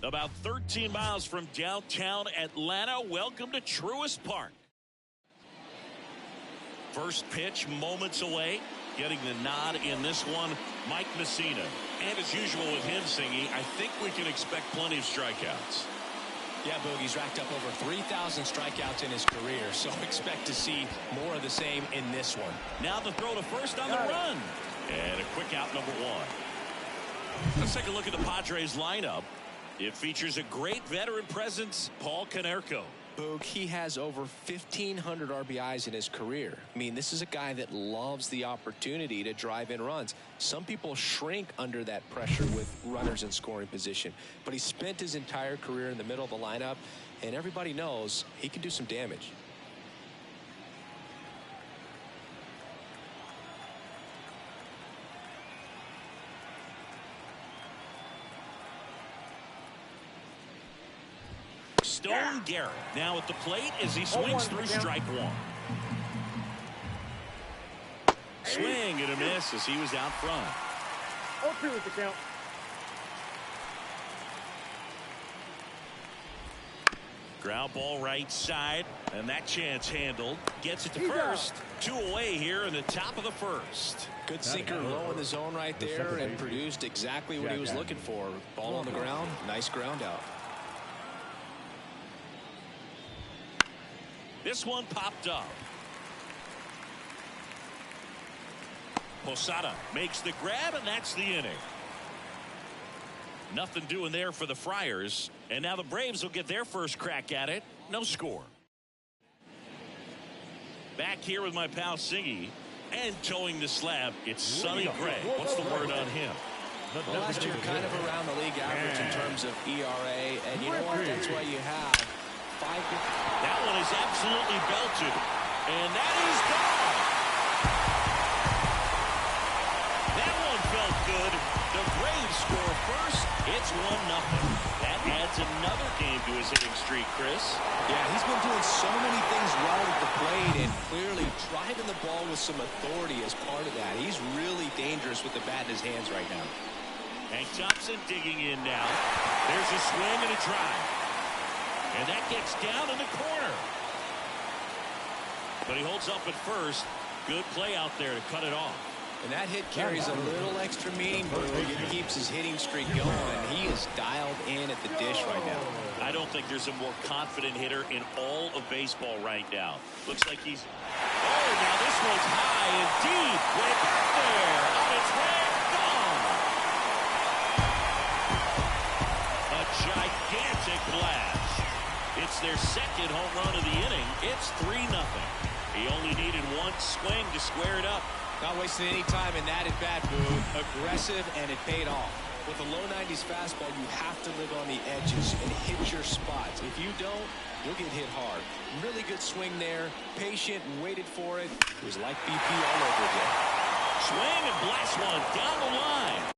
About 13 miles from downtown Atlanta. Welcome to Truist Park. First pitch moments away. Getting the nod in this one, Mike Messina. And as usual with him singing, I think we can expect plenty of strikeouts. Yeah, Boogie's racked up over 3,000 strikeouts in his career, so expect to see more of the same in this one. Now the throw to first on the run. And a quick out, number one. Let's take a look at the Padres lineup. It features a great veteran presence, Paul Konerko. Boog, he has over 1,500 RBIs in his career. I mean, this is a guy that loves the opportunity to drive in runs. Some people shrink under that pressure with runners in scoring position, but he spent his entire career in the middle of the lineup, and everybody knows he can do some damage. Stone Garrett now at the plate as he swings through strike one. Swing and a miss as he was out front. 0-2 is the count. Ground ball right side, and that chance handled. Gets it to first. 2 away here in the top of the first. Good sinker low in the zone right there and produced exactly what he was looking for. Ball on the ground, nice ground out. This one popped up. Posada makes the grab, and that's the inning. Nothing doing there for the Friars, and now the Braves will get their first crack at it. No score. Back here with my pal Siggy, and towing the slab, it's Sonny Gray. What's the word on him? Well, last year kind of around the league average in terms of ERA, and you know what? That's why you have 5. That one is absolutely belted, and that is gone. That one felt good. The Braves score first. It's 1-0. That adds another game to his hitting streak, Chris. Yeah, he's been doing so many things well at the plate and clearly driving the ball with some authority as part of that. He's really dangerous with the bat in his hands right now. Hank Thompson digging in now. There's a swing and a drive. And that gets down in the corner. But he holds up at first. Good play out there to cut it off. And that hit carries a little extra meaning, but it keeps his hitting streak going. He is dialed in at the dish right now. I don't think there's a more confident hitter in all of baseball right now. Looks like he's... Oh, now this one's high and deep. Way back there. On its way. Gone. A gigantic blast. It's their second home run of the inning. It's 3-0. He only needed one swing to square it up. Not wasting any time in that at-bat, Boog. Aggressive, and it paid off. With a low 90s fastball, you have to live on the edges and hit your spots. If you don't, you'll get hit hard. Really good swing there. Patient and waited for it. It was like BP all over again. Swing and blast one down the line.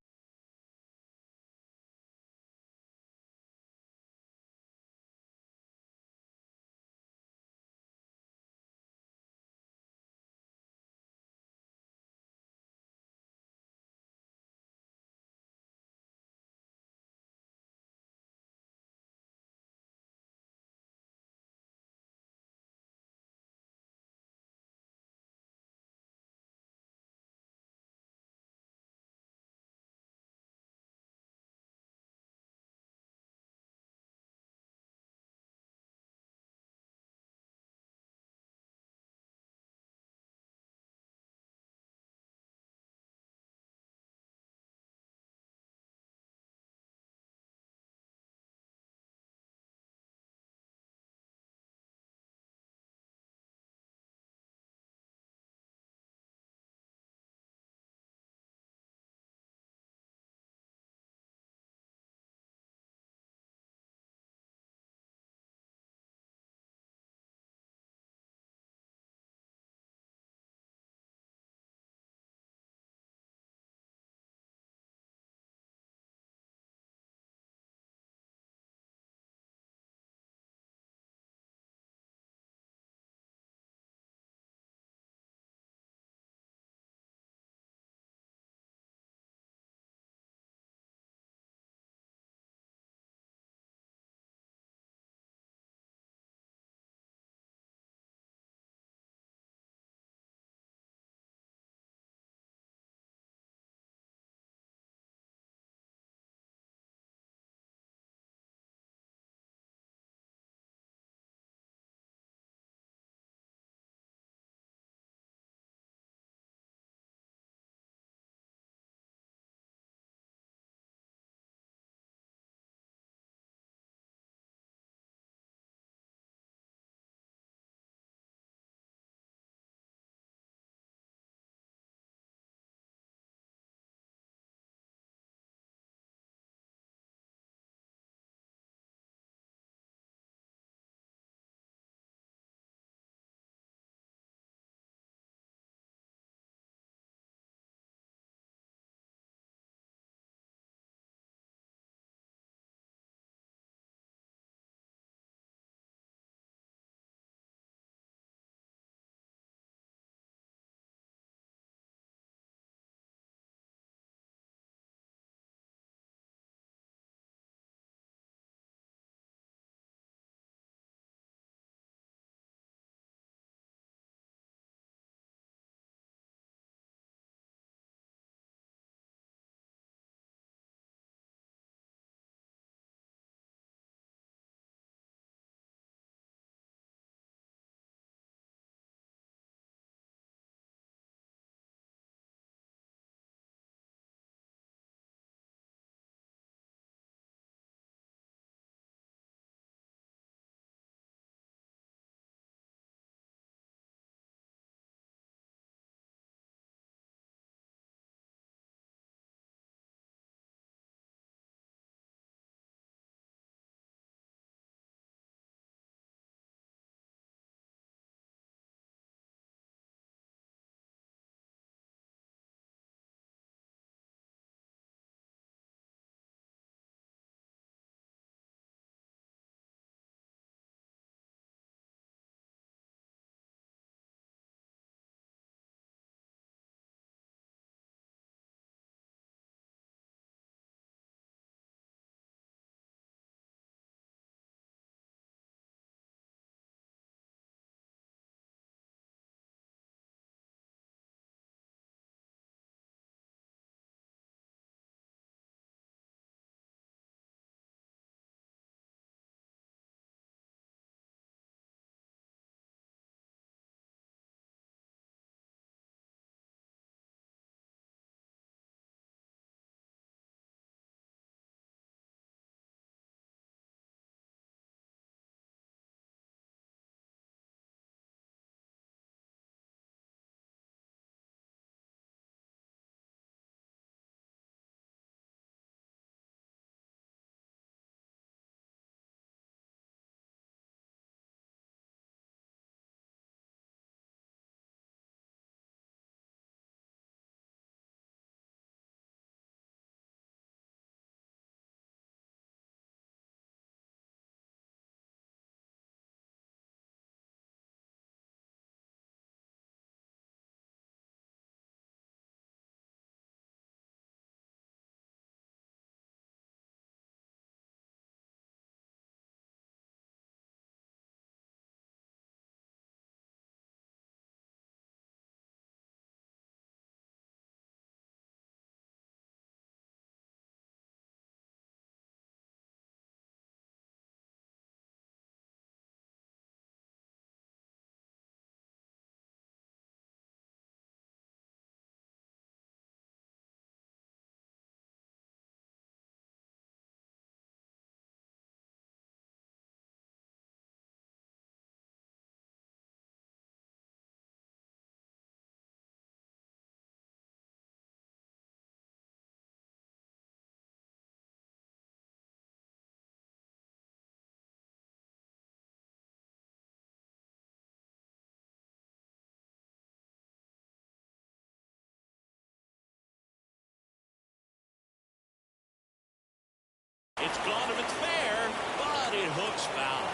It's gone if it's fair, but it hooks foul.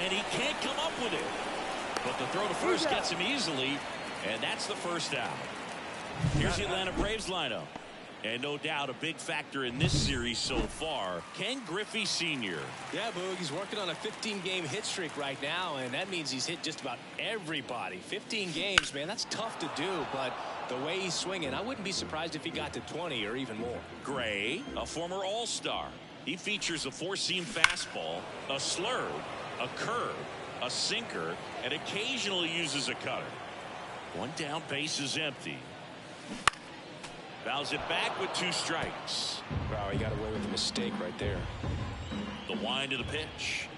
And he can't come up with it. But the throw to first gets him easily, and that's the first out. Here's the Atlanta Braves lineup. And no doubt a big factor in this series so far, Ken Griffey Sr. Yeah, Boog, he's working on a 15-game hit streak right now, and that means he's hit just about everybody. 15 games, man, that's tough to do, but the way he's swinging, I wouldn't be surprised if he got to 20 or even more. Gray, a former All-Star. He features a four-seam fastball, a slurve, a curve, a sinker, and occasionally uses a cutter. One down, base is empty. Fouls it back with 2 strikes. Wow, he got away with a mistake right there. The wind of the pitch.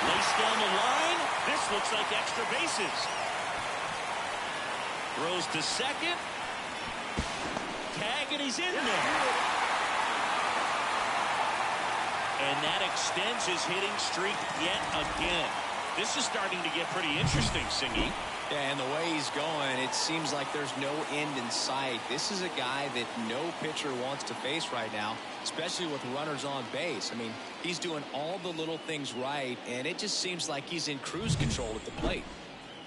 Laced down the line. This looks like extra bases. Throws to second. Tag, and he's in there. And that extends his hitting streak yet again. This is starting to get pretty interesting, Singy. Yeah, and the way he's going, it seems like there's no end in sight. This is a guy that no pitcher wants to face right now, especially with runners on base. I mean, he's doing all the little things right, and it just seems like he's in cruise control at the plate.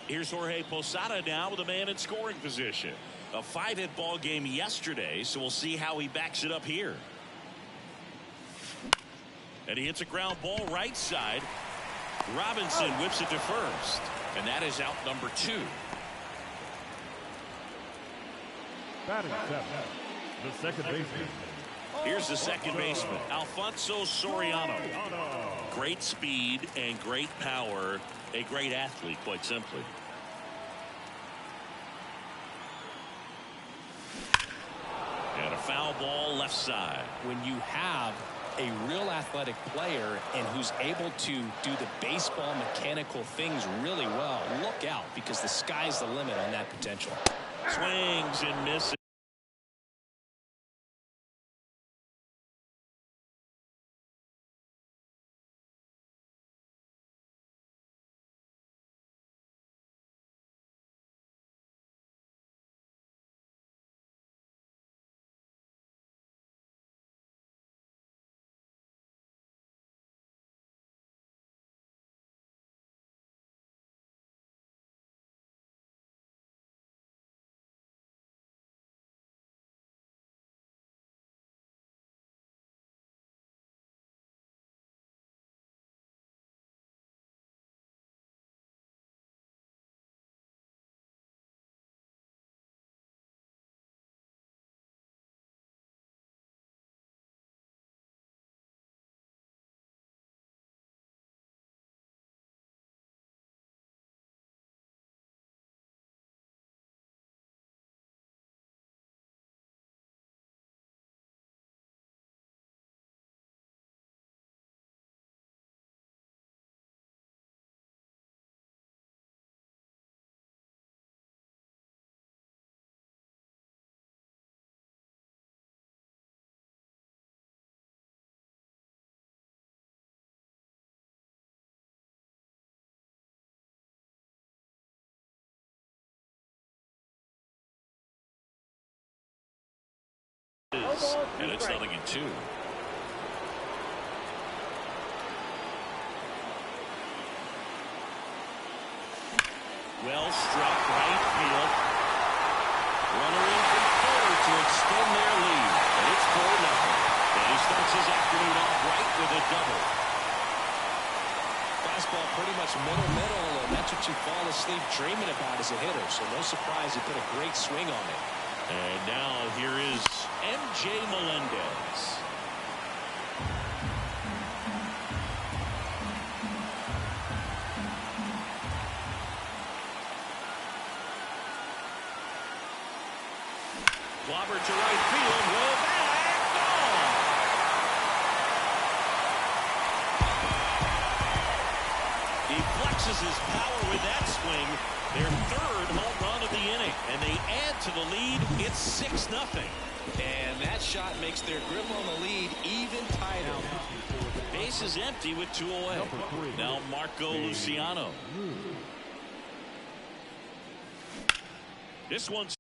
Here's Jorge Posada now with a man in scoring position. A 5-hit ball game yesterday, so we'll see how he backs it up here. And he hits a ground ball right side. Robinson whips it to first. And that is out number 2. Batting 7, the second baseman. Here's the second baseman, Alfonso Soriano. Great speed and great power. A great athlete, quite simply. And a foul ball left side. When you have a real athletic player and who's able to do the baseball mechanical things really well, look out, because the sky's the limit on that potential. Swings and misses. And it's 0-2. Well struck right field. Runner in from third to extend their lead. And it's 4-0. And he starts his afternoon off right with a double. Fastball pretty much middle, and that's what you fall asleep dreaming about as a hitter. So no surprise he put a great swing on it. And now here is MJ Melendez. Clobbered to right field. Way back. Gone. He flexes his power with that swing. Their third home run of the inning. And they add to the lead. It's 6-0. And that shot makes their grip on the lead even tighter. Base is empty with 2 away. Now Marco Luciano. This one's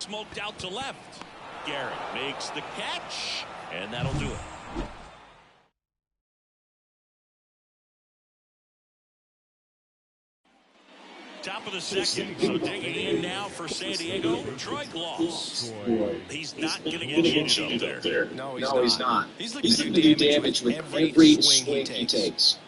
Smoked out to left. Garrett makes the catch, and that'll do it. Top of the second, so digging in now for San Diego, Troy Gloss. He's not going to get cheated up there. No, he's not. He's looking to do damage with every swing he takes.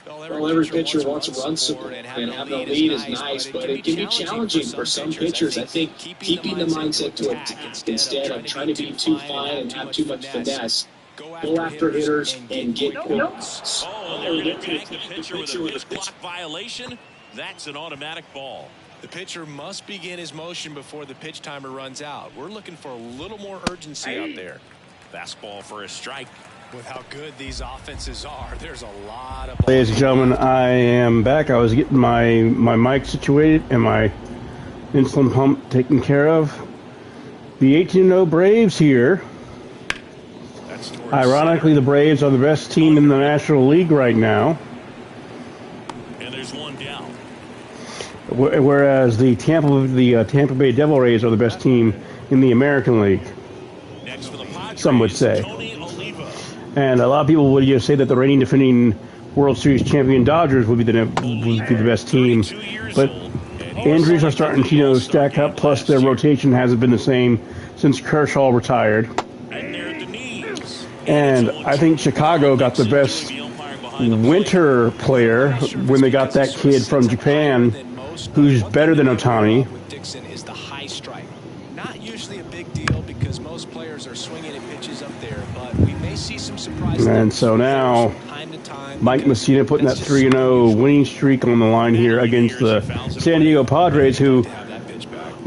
Well, every pitcher wants to run support and have the lead is nice, but it can be challenging for some pitchers. I think keeping the mindset to attack instead of trying to be too fine and have too much finesse. Go after hitters and get points. Oh, and they're going to tag the pitcher with a pitch clock violation. That's an automatic ball. The pitcher must begin his motion before the pitch timer runs out. We're looking for a little more urgency out there. Fastball for a strike. With how good these offenses are, there's a lot of... Ladies and gentlemen, I am back. I was getting my mic situated and my insulin pump taken care of. The 18-0 Braves here. Ironically, the Braves are the best team in the National League right now. And there's one down. Whereas the Tampa Bay Devil Rays are the best team in the American League. Next for the Padres, some would say. Tony Oliva. And a lot of people would just say that the reigning defending World Series champion Dodgers would be the best team. But injuries are starting to stack up. Plus, their rotation hasn't been the same since Kershaw retired. And I think Chicago got the best winter player when they got that kid from Japan who's better than Ohtani. Dixon is the high strike. Not usually a big deal because most players are swinging at pitches up there, but we may see some surprises. And so now Mike Messina putting that 3-0 winning streak on the line here against the San Diego Padres, who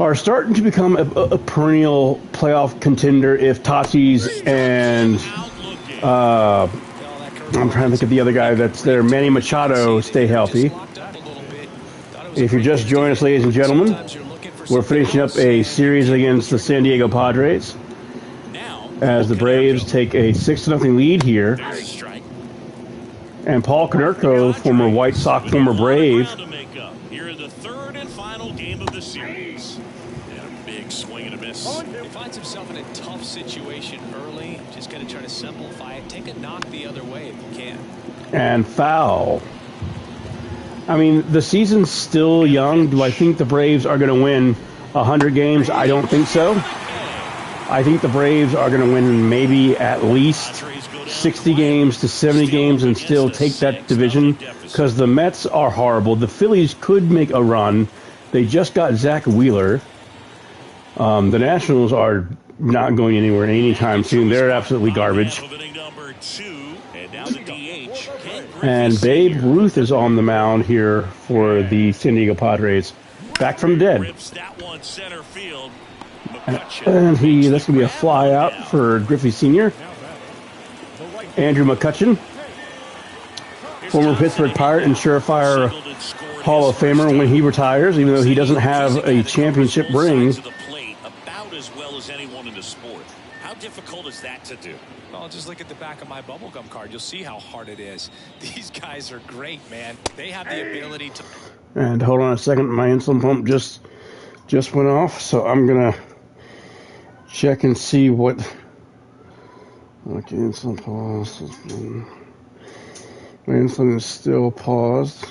are starting to become a perennial playoff contender if Tatis and I'm trying to think of the other guy that's there, Manny Machado, stay healthy. If you're just joining us, ladies and gentlemen, we're finishing up a series against the San Diego Padres as the Braves take a 6-0 lead here. And Paul Konerko, former White Sox, former Brave. Here in the third and final game of the series. And a big swing and a miss. He finds himself in a tough situation early. Just got to try to simplify it. Take a knock the other way if you can. And foul. I mean, the season's still young. Do I think the Braves are going to win 100 games? I don't think so. I think the Braves are going to win maybe at least 60 games to 70 games and still take that division because the Mets are horrible. The Phillies could make a run. They just got Zach Wheeler. The Nationals are not going anywhere anytime soon. They're absolutely garbage. And Babe Ruth is on the mound here for the San Diego Padres. Back from dead. And that's going to be a fly out for Griffey Sr. Andrew McCutchen, former Pittsburgh Pirate and surefire Hall of Famer when he retires, even though he doesn't have a championship ring. About as well as anyone in the sport. How difficult is that to do? Well, just look at the back of my bubblegum card. You'll see how hard it is. These guys are great, man. They have the ability to... And hold on a second. My insulin pump just went off, so I'm going to check and see what... Okay, insulin paused. My insulin is still paused.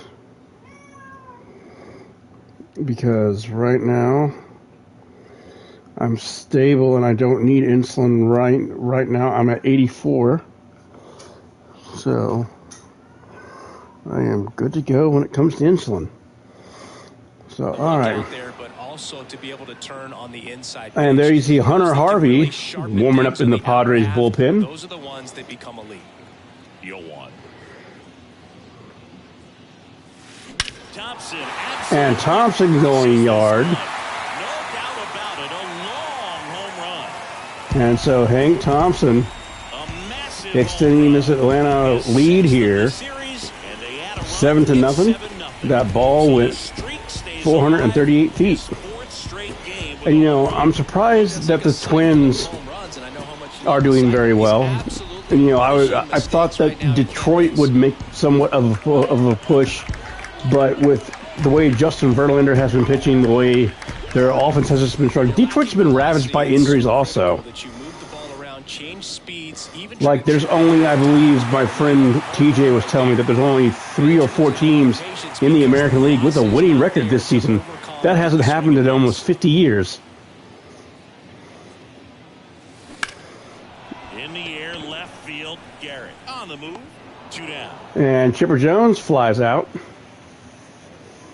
Because right now... I'm stable and I don't need insulin right now. I'm at 84. So I am good to go when it comes to insulin. So all right. But also to be able to turn on the inside. And there you see Hunter Harvey warming up in the Padres bullpen. Those are the ones that become elite. You'll want. And Thompson going yard. And so Hank Thompson extending this Atlanta lead here, 7-0. That ball went 438 feet. And I'm surprised that the Twins are doing very well. And I thought that Detroit would make somewhat of a push, but with the way Justin Verlander has been pitching, the way their offense has just been struggling. Detroit's been ravaged by injuries also. Like, there's only, I believe, my friend TJ was telling me that there's only 3 or 4 teams in the American League with a winning record this season. That hasn't happened in almost 50 years. In the air, left field, Garrett on the move, 2 down. And Chipper Jones flies out.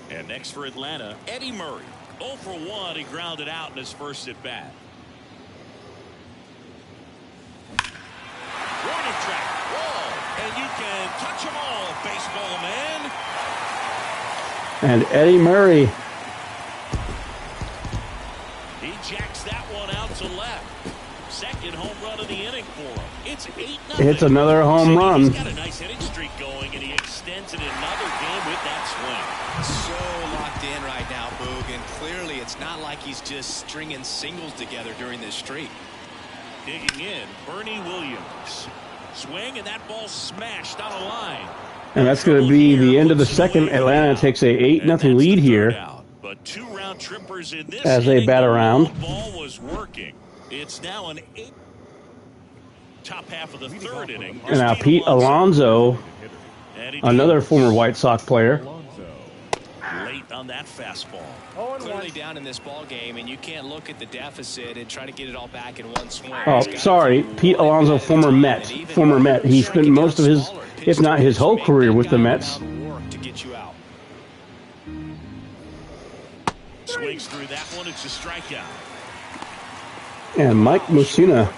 And next for Atlanta, Eddie Murray. 0 for 1, he grounded out in his first at bat. Warning track, wall, and you can touch them all, baseball man. And Eddie Murray. He jacks that one out to left. Second home run of the inning for him. It's 8-0. It's another home run. He's got a nice hitting streak going, and he extends it another game with that swing. So locked in right now, Boog, and clearly it's not like he's just stringing singles together during this streak. Digging in, Bernie Williams. Swing, and that ball smashed on a line. And that's going to be the end of the second. Atlanta takes a 8-0 lead here But 2 round trippers in this as they bat around. The ball was working. It's now an 8. Top half of the third inning. And now Pete Alonso, another former White Sox player. Late on that fastball. Clearly down in this ball game, and you can't look at the deficit and try to get it all back in one swing. Oh, sorry, Pete Alonso, former Met. Former Met. He spent most of his, if not his whole career, with the Mets. Swings through that one. It's a strikeout. And Mike Mussina,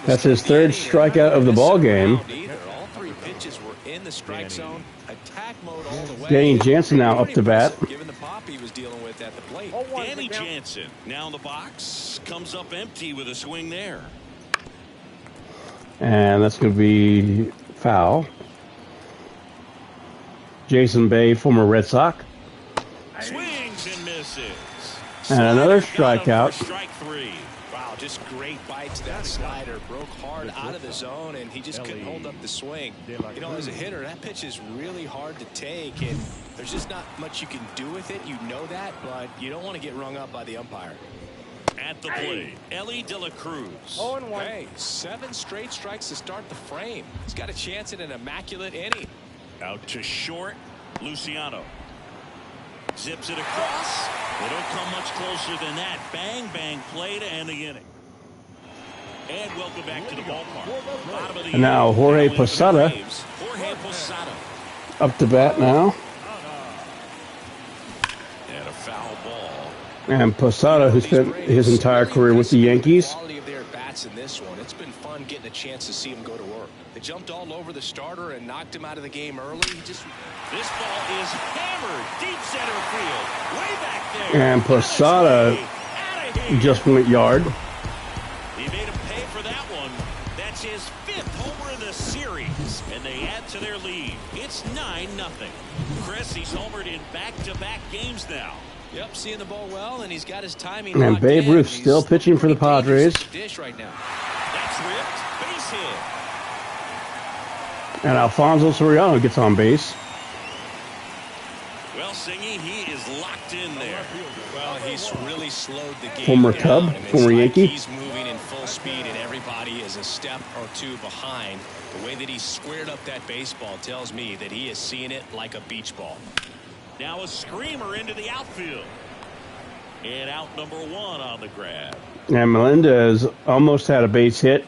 that's his 3rd strikeout of the ball game. All 3 pitches were in the strike zone. Attack mode all the way. Danny Jansen now up to bat. Given the pop he was dealing with at the plate. Danny Jansen now in the box, comes up empty with a swing there. And that's going to be foul. Jason Bay, former Red Sox. Swings and misses. And another strikeout. Strike 3. Wow, just great bites. That slider broke hard out of the zone, and he just couldn't hold up the swing. You know, as a hitter, that pitch is really hard to take, and there's just not much you can do with it. You know that, but you don't want to get rung up by the umpire. At the plate, Ellie De La Cruz. 0-1. Hey, 7 straight strikes to start the frame. He's got a chance at an immaculate inning. Out to short, Luciano. Zips it across. They don't come much closer than that. Bang, bang play to end the inning. And welcome back to the ballpark. Bottom of the And now Jorge Posada Jorge Posada. up to bat now. And a foul ball. And Posada, who spent his entire career with the Yankees. Quality of their bats in this one. It's been fun getting a chance to see him go to work. They jumped all over the starter and knocked him out of the game early. This ball is hammered deep center field, way back there. And Posada just went yard. He made him pay for that one. That's his 5th homer in the series, and they add to their lead. It's 9-0. Chris, he's homered in back-to-back games now. Yep, seeing the ball well, and he's got his timing. And Babe Ruth still pitching for the Padres. Dish right now. That's ripped. Base hit. And Alfonso Soriano gets on base. Well, Singy, he is locked in there. Well, he's really slowed the game. Former down. Cub, I mean, former Yankee. He's moving in full speed, and everybody is a step or 2 behind. The way that he squared up that baseball tells me that he is seeing it like a beach ball. Now a screamer into the outfield. And out number 1 on the grab. And Melendez almost had a base hit.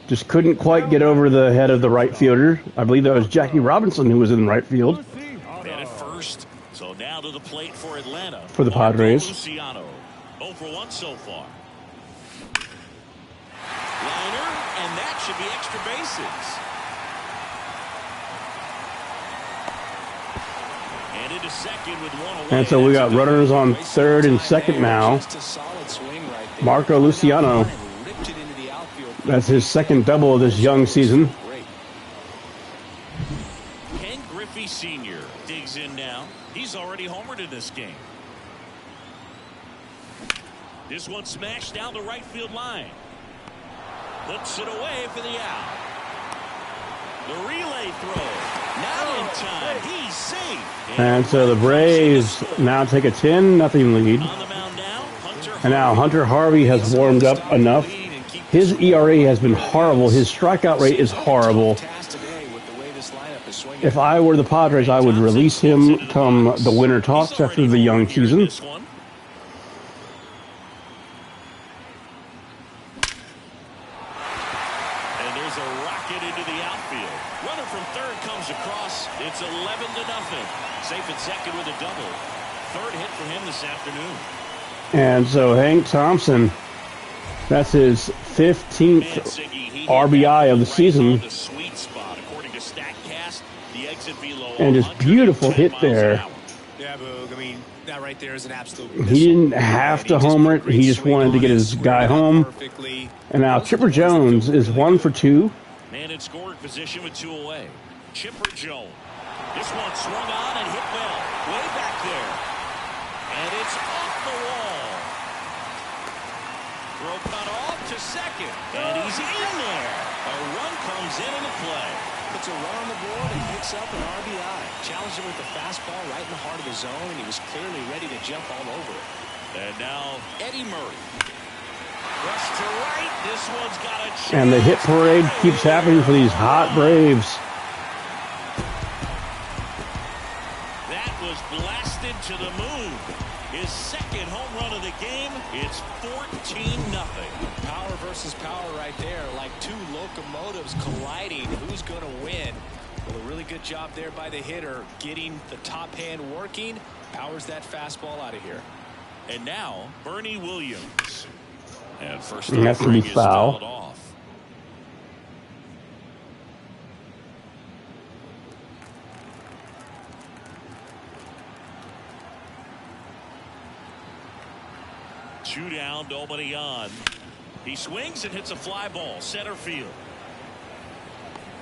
Just couldn't quite get over the head of the right fielder. I believe that was Jackie Robinson who was in right field. And at first. So now to the plate for Atlanta. For the Padres. Luciano. 0 for 1 so far. Liner, and that should be extra bases. And into second with 1 away. And so we got runners on 3rd and 2nd now. Marco Luciano. That's his 2nd double of this young season. Ken Griffey Sr. digs in now. He's already homered in this game. This one smashed down the right field line. Puts it away for the out. The relay throw. Not in time. He's safe. And so the Braves now take a 10-0 lead. On the mound now, And now Hunter Harvey has warmed up enough. His ERA has been horrible. His strikeout rate is horrible. If I were the Padres, I would release him come the winter talks after the young season. It's 11-0. Safe at second with a double. Third hit for him this afternoon. And so Hank Thompson, that's his 15th RBI of the season. And just beautiful hit there. Yeah, Boog. I mean, that right there is an absolute. He didn't have to homer it. He just wanted to get his guy home. And now Chipper Jones is 1 for 2. Man in scoring position with 2 away. Chipper Jones. This one swung on and hit well. Way back there. And it's off the wall. Throw cut off to second. And he's in there. A run comes into play. Puts a run on the board and picks up an RBI. Challenged him with the fastball right in the heart of the zone, and he was clearly ready to jump all over it. And now Eddie Murray. Rush to right. This one's got a chance. And the hit parade keeps happening for these hot Braves. Blasted to the moon. His second home run of the game. It's 14-0. Power versus power right there, like two locomotives colliding. Who's going to win? Well, a really good job there by the hitter, getting the top hand working. Powers that fastball out of here. And now Bernie Williams. And first that's going to be foul. Off. Two down, nobody on. He swings and hits a fly ball, center field.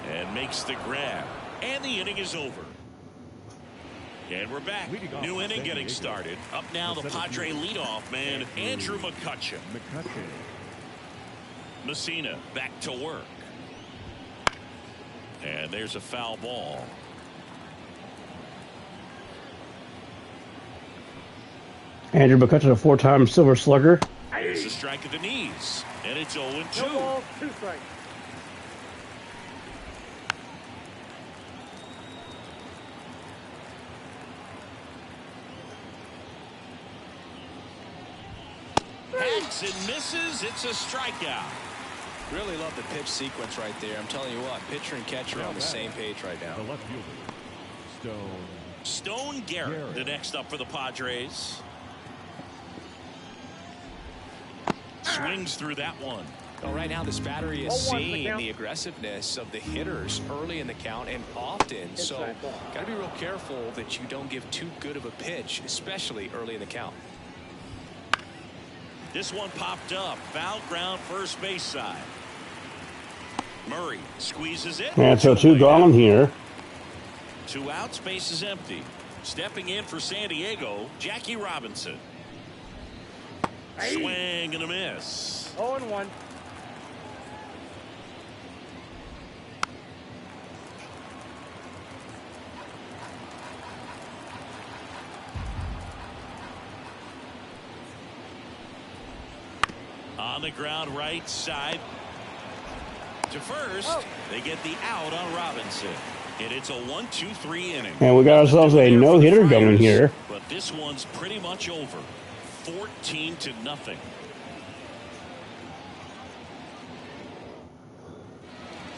And makes the grab. And the inning is over. And we're back. New inning getting started. Up now the Padre leadoff man, Andrew McCutcheon. Messina back to work. And there's a foul ball. Andrew McCutcheon, a 4-time Silver Slugger. There's a strike at the knees. And it's 0-2. No ball, 2 strikes. Hacks and misses. It's a strikeout. Really love the pitch sequence right there. I'm telling you what, pitcher and catcher are on the same page right now. The left fielder, Stone Garrett, the next up for the Padres. Swings through that one. Well, right now this battery is seeing the aggressiveness of the hitters early in the count and often. So got to be real careful that you don't give too good of a pitch, especially early in the count. This one popped up. Foul ground first base side. Murray squeezes it. And so 2 gone here. 2 outs, base is empty. Stepping in for San Diego, Jackie Robinson. Swing and a miss. 0-1. On the ground right side to first. They get the out on Robinson. And it's a 1-2-3 inning. And we got ourselves a no-hitter going here. But this one's pretty much over. 14-0.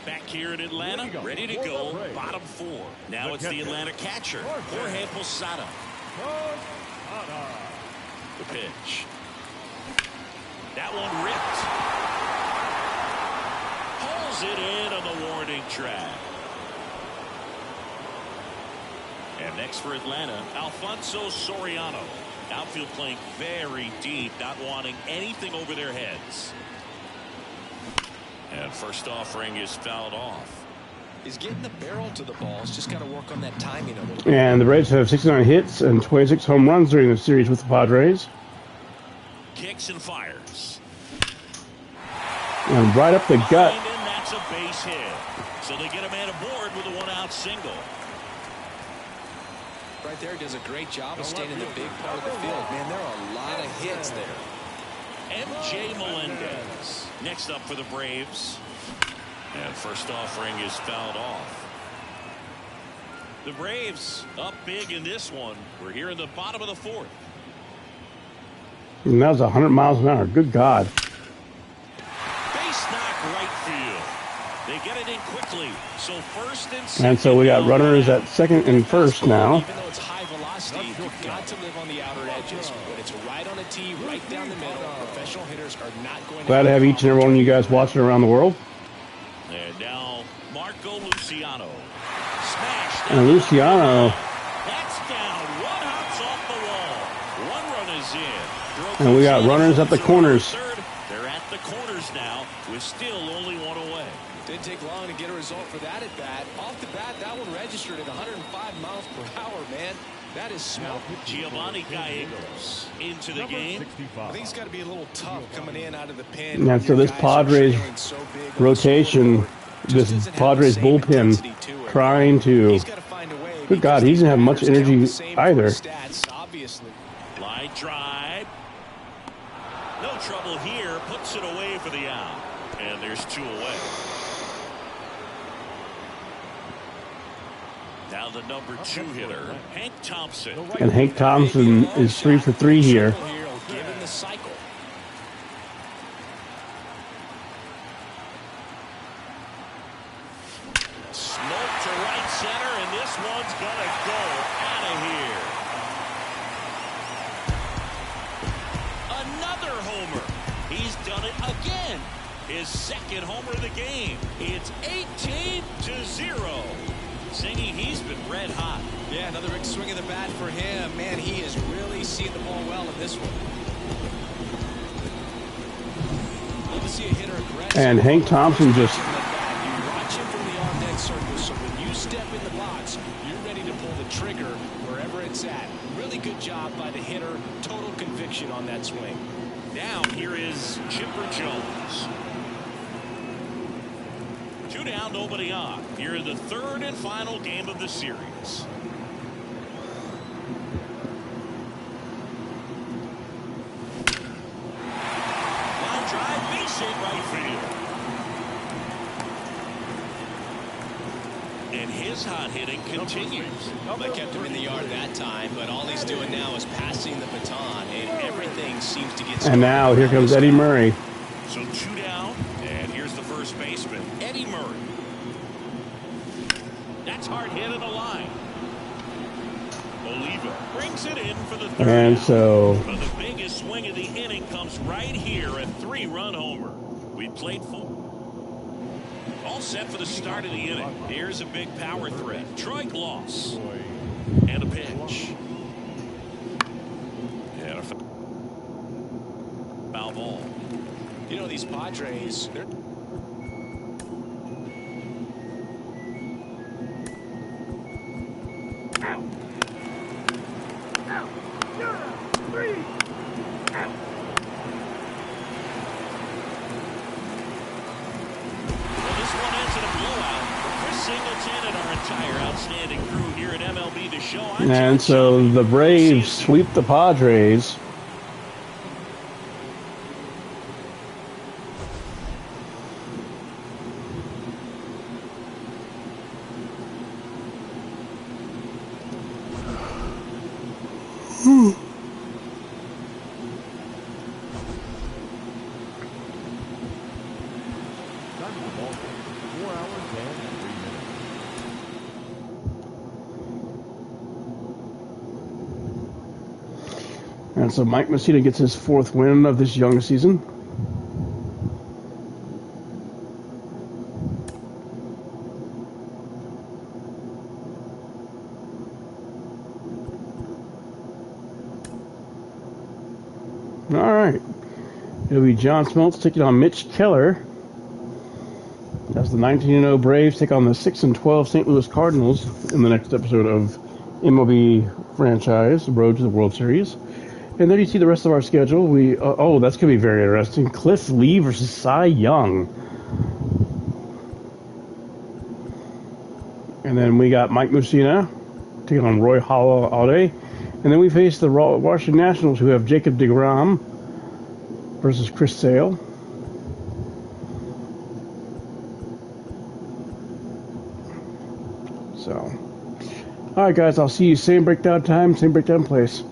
Back here in Atlanta, ready to go. Bottom 4. Now it's the Atlanta catcher, Jorge Posada. The pitch. That one ripped. Pulls it in on the warning track. And next for Atlanta, Alfonso Soriano. Outfield playing very deep, not wanting anything over their heads. And first offering is fouled off. He's getting the barrel to the ball. He's just got to work on that timing a little bit. And the Braves have 69 hits and 26 home runs during the series with the Padres. Kicks and fires. And right up the gut. And that's a base hit. So they get a man aboard with a 1-out single. right there does a great job of staying in the big part of the field. Man, there are a lot of hits there. MJ Melendez next up for the Braves. And first offering is fouled off. The Braves up big in this one. We're here in the bottom of the fourth. And that was 100 miles an hour. Good God. Base knock right field. They get it in quickly. So first and second. And so we got runners at second and first now. Even though it's high velocity, you've got to live on the outer edges. When it's right on a tee, right down the middle, professional hitters are not going to... Glad to have each and every one of you guys watching around the world. And now Marco Luciano. Smashed. And Luciano... That's down. One hops off the wall. One run is in. And we got runners at the corners. They're at the corners now with still only one away. Didn't take long to get a result for that at bat. Off the bat, that one registered at 105 miles per hour, man. That is smart. Giovanni Gallegos into the game. I think it's got to be a little tough coming in out of the pen. And so this Padres rotation, this Padres bullpen trying to... Good God, he doesn't have much energy either. Line drive. No trouble here. Puts it away for the out. And there's two away. Now the number 2 hitter, Hank Thompson. And Hank Thompson is 3 for 3 here. Given the cycle. Smoke to right center, and this one's gonna go out of here. Another homer. He's done it again. His second homer of the game. It's 18-0. Singy, he's been red hot. Yeah, another big swing of the bat for him. Man, he is really seeing the ball well in this one. Love to see a hitter aggressive. And Hank Thompson just... You watch him from the on-deck circle, so when you step in the box, you're ready to pull the trigger wherever it's at. Really good job by the hitter. Total conviction on that swing. Now here is Chipper Jones. 2 down, nobody on. Here in the third and final game of the series. Line drive, base hit right field. And his hot hitting continues. They kept him in the yard that time, but all he's doing now is passing the baton, and everything seems to get... And now here comes Eddie Murray. So 2 down, and here's the first baseman, Eddie Murray. That's hard hit in the line. Oliva brings it in for the third. And so... But the biggest swing of the inning comes right here, a 3-run homer. We played full. All set for the start of the inning. Here's a big power threat. Troy Gloss. And a pitch. And a foul ball. You know, these Padres, they're... Outstanding crew here at MLB The Show. And so the Braves sweep the Padres. And so Mike Messina gets his 4th win of this young season. All right. It'll be John Smoltz taking on Mitch Keller. As the 19-0 Braves take on the 6-12 St. Louis Cardinals in the next episode of MLB franchise, Road to the World Series. And then you see the rest of our schedule. Oh, that's going to be very interesting. Cliff Lee versus Cy Young. And then we got Mike Mussina taking on Roy Halladay. And then we face the Washington Nationals, who have Jacob deGrom versus Chris Sale. So, all right, guys, I'll see you same breakdown time, same breakdown place.